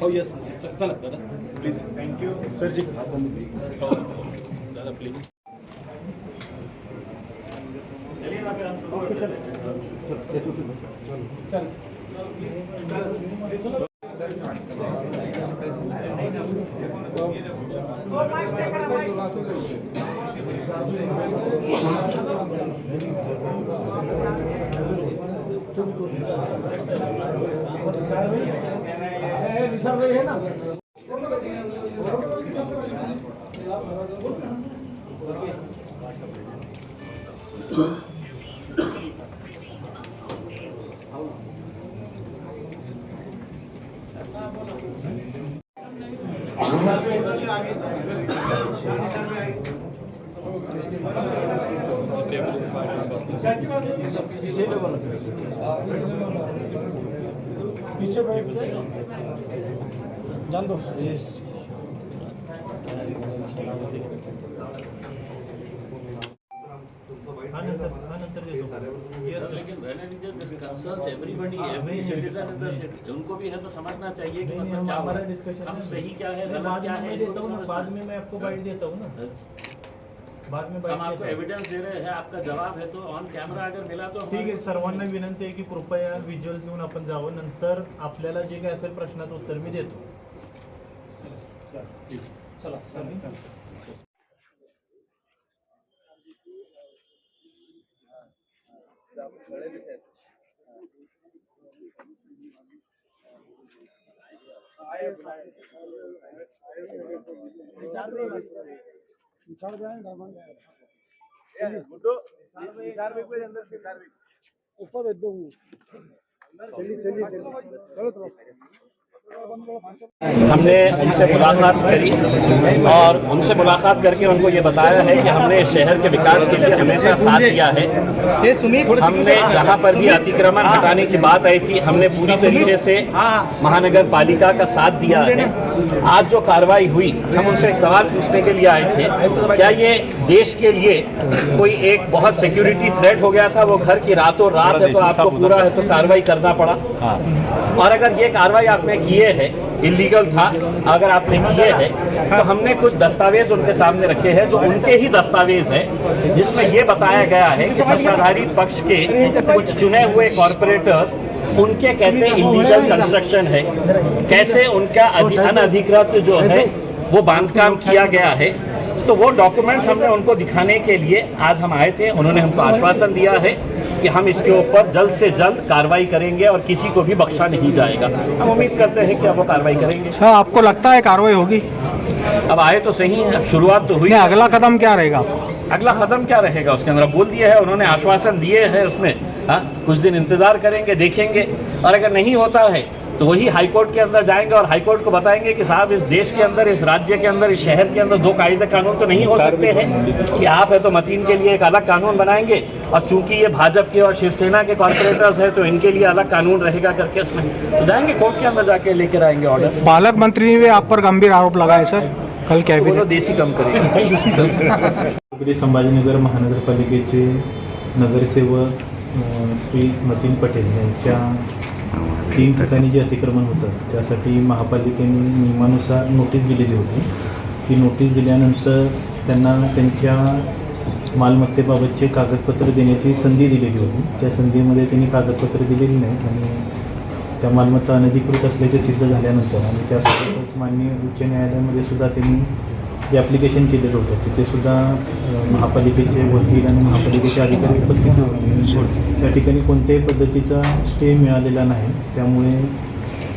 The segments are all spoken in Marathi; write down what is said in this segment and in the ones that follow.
हो यस चला दादा प्लीज थँक्यू सर जी हो दादा प्लीज है ना पीछे बैठ जान दो एवरी सिटीजन उनको भी है तो समझना चाहिए कि मतलब क्या हमारा डिस्कशन हम सही क्या है गलत क्या है देता हूँ। बाद में मैं आपको बाइट देता हूँ ना, बाद में हम आपको एविडेंस दे रहे हैं, आपका जवाब है तो ऑन कॅमेरा अगर मिला तो ठीक आहे. सर्वांना विनंती आहे की कृपया व्हिज्युअल्स घेऊन आपण जावं, नंतर आपल्याला जे काही असेल प्रश्नाचं उत्तर मी देतो. चला ऊपर भेज दो चलिए हमने उनसे मुलाकात करी और उनसे मुलाकात करके उनको ये बताया है कि हमने शहर के विकास के लिए हमेशा साथ दिया है. हमने जहाँ पर भी अतिक्रमण हटाने की बात आई थी हमने पूरी तरीके से महानगर पालिका का साथ दिया है. आज जो कार्रवाई हुई हम उनसे एक सवाल पूछने के लिए आए थे, क्या ये देश के लिए कोई एक बहुत सिक्योरिटी थ्रेट हो गया था, वो घर की रातों रात है तो आपको पूरा है तो कार्रवाई करना पड़ा. और अगर ये कार्रवाई आपने किए है इलीगल था, अगर आपने किए हैं तो हमने कुछ दस्तावेज उनके सामने रखे हैं जो उनके ही दस्तावेज है, जिसमें ये बताया गया है कि सत्ताधारी पक्ष के कुछ चुने हुए कॉरपोरेटर्स उनके कैसे इलीगल कंस्ट्रक्शन है, कैसे उनका अनधिकृत जो है वो बांधकाम किया गया है. तो वो डॉक्यूमेंट्स हमने उनको दिखाने के लिए आज हम आए थे. उन्होंने हमको आश्वासन दिया है कि हम इसके ऊपर जल्द से जल्द कार्रवाई करेंगे और किसी को भी बख्शा नहीं जाएगा. हम उम्मीद करते हैं कि अब वो कार्रवाई करेंगे. सर आपको लगता है कार्रवाई होगी? अब आए तो सही, अब शुरुआत तो हुई. अगला कदम क्या रहेगा? अगला कदम क्या रहेगा उसके अंदर बोल दिया है उन्होंने, आश्वासन दिए हैं उसमें. हाँ, कुछ दिन इंतजार करेंगे, देखेंगे, और अगर नहीं होता है तो वही हाईकोर्ट के अंदर जाएंगे और हाईकोर्ट को बताएंगे कि साहब इस देश के अंदर, इस राज्य के अंदर, इस शहर के अंदर दो कायदे कानून तो नहीं हो सकते हैं कि आप है तो मतीन के लिए एक अलग कानून बनाएंगे और चूंकि ये भाजपा के और शिवसेना के कॉर्पोरेटर्स है तो इनके लिए अलग कानून रहेगा करके उसमें तो जाएंगे कोर्ट के अंदर जाके लेकर आएंगे ऑर्डर. पालक मंत्री ने आप पर गंभीर आरोप लगाए सर, कल कैबिनेट देसी कम करेगी. छत्रपती संभाजीनगर महानगरपालिकेचे नगरसेवक श्री मतीन पटेल यांच्या 3 ठिकाणी जे अतिक्रमण होतं त्यासाठी महापालिकेने नियमानुसार नोटीस दिलेली होती. ती नोटीस दिल्यानंतर त्यांना त्यांच्या मालमत्तेबाबतचे कागदपत्र देण्याची संधी दिलेली होती. त्या संधीमध्ये त्यांनी कागदपत्र दिलेली नाहीत आणि त्या मालमत्ता अनधिकृत असल्याचे सिद्ध झाल्यानंतर आणि त्यासोबतच माननीय उच्च न्यायालयामध्ये सुद्धा त्यांनी जे ॲप्लिकेशन केलेलं होतं तिथेसुद्धा महापालिकेचे वकील आणि महापालिकेचे अधिकारी उपस्थित होते. त्या ठिकाणी कोणत्याही पद्धतीचा स्टे मिळालेला नाही. त्यामुळे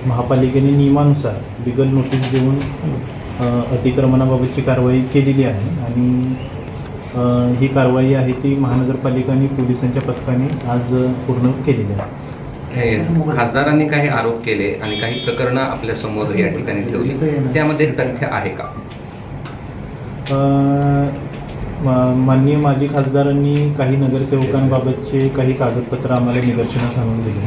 महापालिकेने नियमानुसार लिगल नोटीस देऊन अतिक्रमणाबाबतची कारवाई केलेली आहे आणि ही कारवाई आहे ती महानगरपालिका आणि पोलिसांच्या पथकाने आज पूर्ण केलेली आहे. खासदारांनी काही आरोप केले आणि काही प्रकरणं आपल्यासमोर या ठिकाणी ठेवली, त्यामध्ये तथ्य आहे का? माननीय माजी खासदारांनी काही नगरसेवकांबाबतचे काही कागदपत्र आम्हाला निदर्शनास आणून दिले.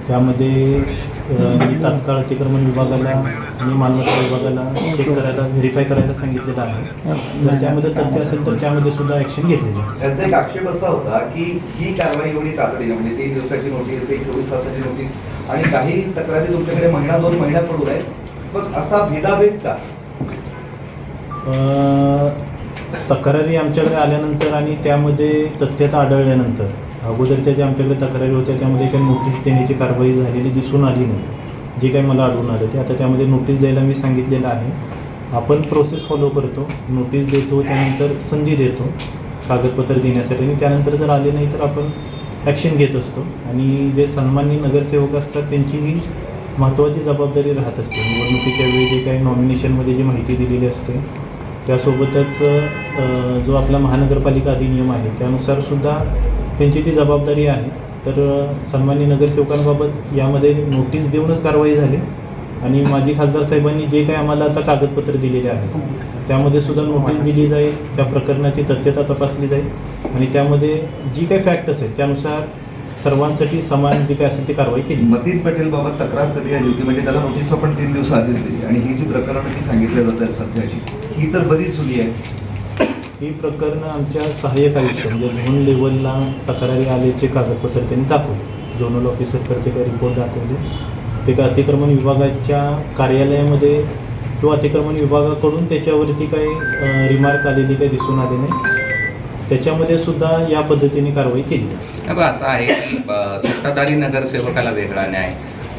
त्यामध्ये मी तात्काळ अतिक्रमण विभागाला आणि मालमत्ता विभागाला चेक करायला व्हेरीफाय करायला सांगितलेलं आहे. जर त्यामध्ये तथ्य असेल तर त्यामध्ये सुद्धा ॲक्शन घेतलेली आहे. त्यांचा एक आक्षेप असा होता की ही कारवाई एवढी तातडीने म्हणजे 3 दिवसाची नोटीस, 24 तासाची नोटीस आणि काही तक्रारी तुमच्याकडे महिना 2 महिन्यापूर्वी आहेत. मग असा भेदाभेद का? तक्रारी आमच्याकडे आल्यानंतर आणि त्यामध्ये तथ्यता आढळल्यानंतर अगोदरच्या ज्या आमच्याकडे तक्रारी होत्या त्यामध्ये काही नोटीस देण्याची कारवाई झालेली दिसून आली नाही. जे काही मला आढळून आलं ते आता त्यामध्ये नोटीस द्यायला मी सांगितलेलं आहे. आपण प्रोसेस फॉलो करतो, नोटीस देतो, त्यानंतर संधी देतो कागदपत्र देण्यासाठी आणि त्यानंतर जर आले नाही तर आपण ॲक्शन घेत असतो. आणि जे सन्माननीय नगरसेवक असतात त्यांची ही महत्त्वाची जबाबदारी राहत असते. निवडणुकीच्या वेळी जे काही नॉमिनेशनमध्ये जी माहिती दिलेली असते त्यासोबतच जो आपला महानगरपालिका अधिनियम आहे त्यानुसारसुद्धा त्यांची ती जबाबदारी आहे. तर सन्माननीय नगरसेवकांबाबत यामध्ये नोटीस देऊनच कारवाई झाली आणि माजी खासदार साहेबांनी जे काही आम्हाला आता कागदपत्र दिलेले आहे त्यामध्ये सुद्धा नोटीस दिली जाईल, त्या प्रकरणाची तथ्यता तपासली जाईल आणि त्यामध्ये जी काही फॅक्ट असेल त्यानुसार सर्वांसाठी समान जी काही असेल ती कारवाई केली. मतीन पटेल बाबत तक्रार कधी आली होती? म्हणजे त्याला नोटीस आपण 3 दिवस आधीच दिली आणि ही जी प्रकरणं ती सांगितल्या जात आहेत सध्याची ही तर बरीच जुनी आहे. ही प्रकरणं आमच्या सहाय्यक आयुक्त म्हणजे झोन लेवलला तक्रारी आल्याचे कागदपत्र त्यांनी दाखवले. झोनल ऑफिसरकडचे काही रिपोर्ट दाखवले. ते का अतिक्रमण विभागाच्या कार्यालयामध्ये किंवा अतिक्रमण विभागाकडून त्याच्यावरती काही रिमार्क आलेली काही दिसून आले नाही. त्याच्यामध्ये सुद्धा या पद्धतीने कारवाई केली. असं आहे की सत्ताधारी नगरसेवकाला वेगळा न्याय,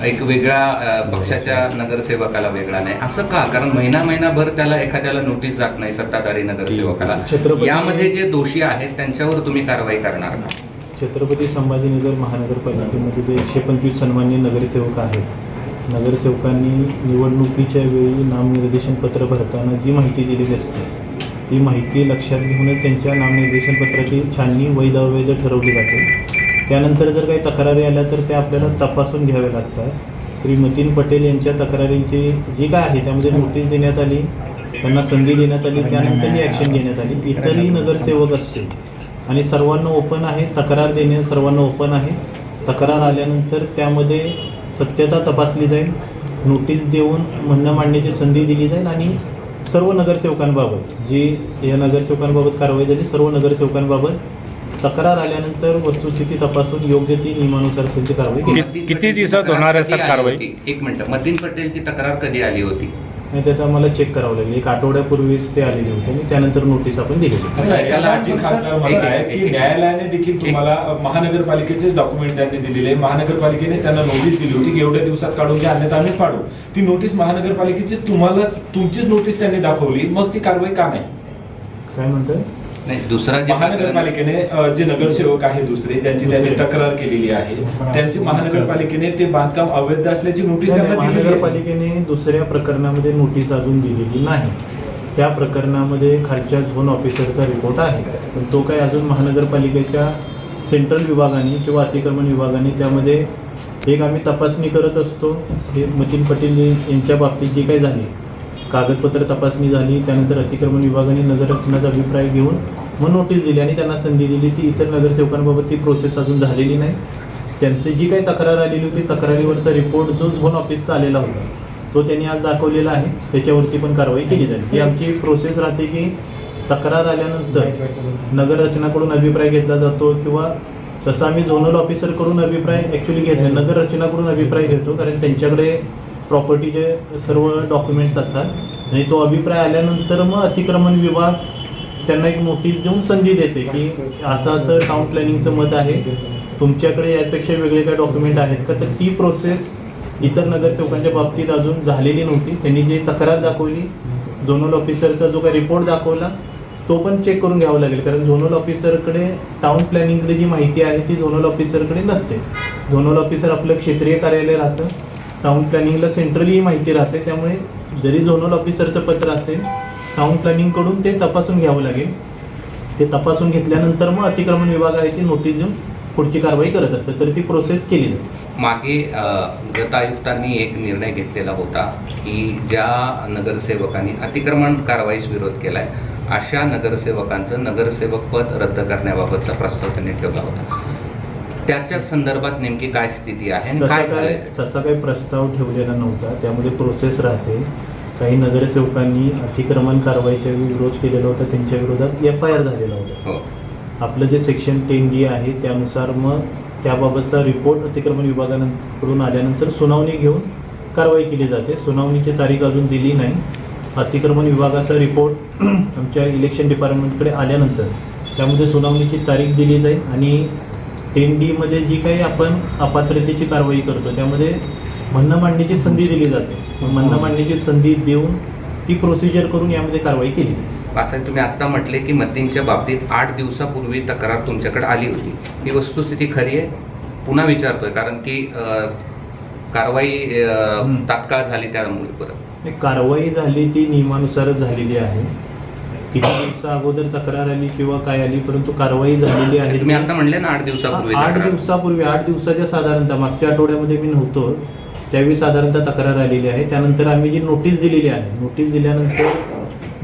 एक वेगळ्या पक्षाच्या नगरसेवकाला वेगळा नाही, असं का? कारण महिनाभर त्याला एखाद्याला नोटीस जात नाही सत्ताधारी नगरसेवकाला. यामध्ये जे दोषी आहेत त्यांच्यावर तुम्ही कारवाई करणार का? छत्रपती संभाजीनगर महानगरपालिकेमध्ये जे 125 सन्माननीय नगरसेवक आहेत, नगरसेवकांनी निवडणुकीच्या वेळी नामनिर्देशन पत्र भरताना जी माहिती दिलेली असते ती माहिती लक्षात घेऊनच त्यांच्या नामनिर्देशन पत्राची छाननी वैध अवैध ठरवली जाते. त्यानंतर जर काही तक्रारी आल्या तर त्या आपल्याला तपासून घ्याव्या लागतात. श्री मतीन पटेल यांच्या तक्रारींची जी काय आहे त्यामध्ये नोटीस देण्यात आली, त्यांना संधी देण्यात आली, त्यानंतर ही ॲक्शन घेण्यात आली. इतरही नगरसेवक असतील आणि सर्वांना ओपन आहे, तक्रार देणे सर्वांना ओपन आहे. तक्रार आल्यानंतर त्यामध्ये सत्यता तपासली जाईल, नोटीस देऊन म्हणणं मांडण्याची संधी दिली जाईल आणि सर्व नगरसेवकांबाबत जी या नगरसेवकांबाबत कारवाई झाली सर्व नगरसेवकांबाबत तक्रार आल्यानंतर वस्तुस्थिती तपासून योग्य ती नियमानुसार त्यांची कारवाई केली. किती दिवसात होणार आहे सर कारवाई? एक मिनिट, मतीन पटेलची तक्रार कधी आली होती? आणि त्यात आम्हाला चेक करावं लागेल. 1 आठवड्यापूर्वीच ते आलेले होते आणि त्यानंतर नोटीस आपण दिलेली. असं ऐकायला माजी खासदार म्हणत आहे की न्यायालयाने देखील तुम्हाला महानगरपालिकेचेच डॉक्युमेंट त्यांनी दिलेले, महानगरपालिकेने त्यांना नोटीस दिली होती की एवढ्या दिवसात काढून घ्या अन्यथा आम्ही पाडू. ती नोटीस महानगरपालिकेचीच तुमचीच नोटीस त्यांनी दाखवली, मग ती कारवाई का नाही? काय म्हणताय? नाही, दुसरा जे महानगरपालिकेने जे नगरसेवक आहे दुसरे ज्यांची त्यांनी तक्रार केलेली आहे त्यांची महानगरपालिकेने ते बांधकाम अवैध असल्याची नोटीस त्यांना दिली आहे. महानगरपालिकेने दुसऱ्या प्रकरणामध्ये नोटीस अजून दिलेली नाही. त्या प्रकरणामध्ये खालच्या झोन ऑफिसरचा रिपोर्ट आहे, पण तो काही अजून महानगरपालिकेच्या सेंट्रल विभागाने किंवा अतिक्रमण विभागाने त्यामध्ये एक आम्ही तपासणी करत असतो. हे मतीन पटेल यांच्या बाबतीत जी काही झाली कागदपत्र तपासणी झाली, त्यानंतर अतिक्रमण विभागाने नगररचनाचा अभिप्राय घेऊन मग नोटीस दिली आणि त्यांना संधी दिली. ती इतर नगरसेवकांबाबत ती प्रोसेस अजून झालेली नाही. त्यांची जी काही तक्रार आलेली होती तक्रारीवरचा रिपोर्ट जो झोन ऑफिसचा आलेला होता तो त्यांनी आज दाखवलेला आहे. त्याच्यावरती पण कारवाई केली जाईल. ही आमची प्रोसेस राहते की तक्रार आल्यानंतर नगररचनाकडून अभिप्राय घेतला जातो किंवा तसं आम्ही झोनल ऑफिसरकडून अभिप्राय ॲक्च्युली घेत नाही, नगररचनाकडून अभिप्राय घेतो कारण त्यांच्याकडे प्रॉपर्टीचे सर्व डॉक्युमेंट्स असतात आणि तो अभिप्राय आल्यानंतर मग अतिक्रमण विभाग त्यांना एक नोटीस देऊन संधी देते की असं असं टाउन प्लॅनिंगचं मत आहे, तुमच्याकडे यापेक्षा वेगळे काय डॉक्युमेंट आहेत का? तर ती प्रोसेस इतर नगरसेवकांच्या बाबतीत अजून झालेली नव्हती. त्यांनी जी तक्रार दाखवली, झोनल ऑफिसरचा जो काही रिपोर्ट दाखवला तो पण चेक करून घ्यावं लागेल कारण झोनल ऑफिसरकडे टाउन प्लॅनिंगकडे जी माहिती आहे ती झोनल ऑफिसरकडे नसते. झोनल ऑफिसर आपलं क्षेत्रीय कार्यालय राहतं, टाउन प्लॅनिंगला सेंट्रली ही माहिती राहते. त्यामुळे जरी झोनल ऑफिसरचं पत्र असेल टाउन प्लॅनिंगकडून ते तपासून घ्यावं लागेल. ते तपासून घेतल्यानंतर मग अतिक्रमण विभाग आहे ती नोटीस देऊन पुढची कारवाई करत असते. तर ती प्रोसेस केली जाते. मागे गट आयुक्तांनी एक निर्णय घेतलेला होता की ज्या नगरसेवकांनी अतिक्रमण कारवाईस विरोध केलाय अशा नगरसेवकांचं नगरसेवक पद रद्द करण्याबाबतचा प्रस्ताव त्यांनी ठेवला होता. त्याच्या संदर्भात नेमकी काय स्थिती आहे आणि तसा काय काय झालंय? तसा काही प्रस्ताव ठेवलेला नव्हता. त्यामध्ये प्रोसेस राहते. काही नगरसेवकांनी अतिक्रमण कारवाईच्या विरोध केलेला होता, त्यांच्या विरोधात FIR झालेला होता. हो. आपलं जे सेक्शन 10D आहे त्यानुसार मग त्याबाबतचा रिपोर्ट अतिक्रमण विभागाकडून आल्यानंतर सुनावणी घेऊन कारवाई केली जाते. सुनावणीची तारीख अजून दिली नाही. अतिक्रमण विभागाचा रिपोर्ट आमच्या इलेक्शन डिपार्टमेंटकडे आल्यानंतर त्यामध्ये सुनावणीची तारीख दिली जाईल आणि 10D मध्ये जी काही आपण अपात्रतेची कारवाई करतो त्यामध्ये म्हणणं मांडण्याची संधी दिली जाते. मग म्हणणं मांडण्याची संधी देऊन ती प्रोसिजर करून यामध्ये कारवाई केली जाते. असं तुम्ही आत्ता म्हटले की मतींच्या बाबतीत 8 दिवसापूर्वी तक्रार तुमच्याकडे आली होती. ही वस्तुस्थिती खरी आहे? पुन्हा विचारतोय कारण की कारवाई तात्काळ झाली त्यामुळे परत कारवाई झाली ती नियमानुसारच झालेली आहे. किती दिवसा अगोदर तक्रार आली किंवा काय आली, परंतु कारवाई झालेली आहे. तुम्ही आता म्हणले ना 8 दिवसापूर्वी 8 तक्रार. दिवसापूर्वी 8 दिवसाच्या साधारणतः मागच्या आठवड्यामध्ये मी नव्हतो त्यावेळी साधारणतः तक्रार आलेली आहे. त्यानंतर आम्ही जी नोटीस दिलेली आहे, नोटीस दिल्यानंतर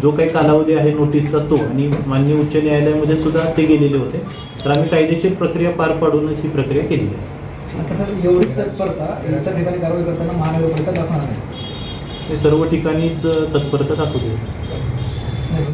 जो काही कालावधी आहे नोटीसचा तो आणि माननीय उच्च न्यायालयामध्ये सुद्धा ते गेलेले होते. तर आम्ही कायदेशीर प्रक्रिया पार पाडूनच ही प्रक्रिया केली आहे. आता सर एवढी तत्परता यांच्या ठिकाणी कारवाई करताना महानगरपालिका दाखवणार आहे. हे सर्व ठिकाणीच तत्परता दाखवली आहे.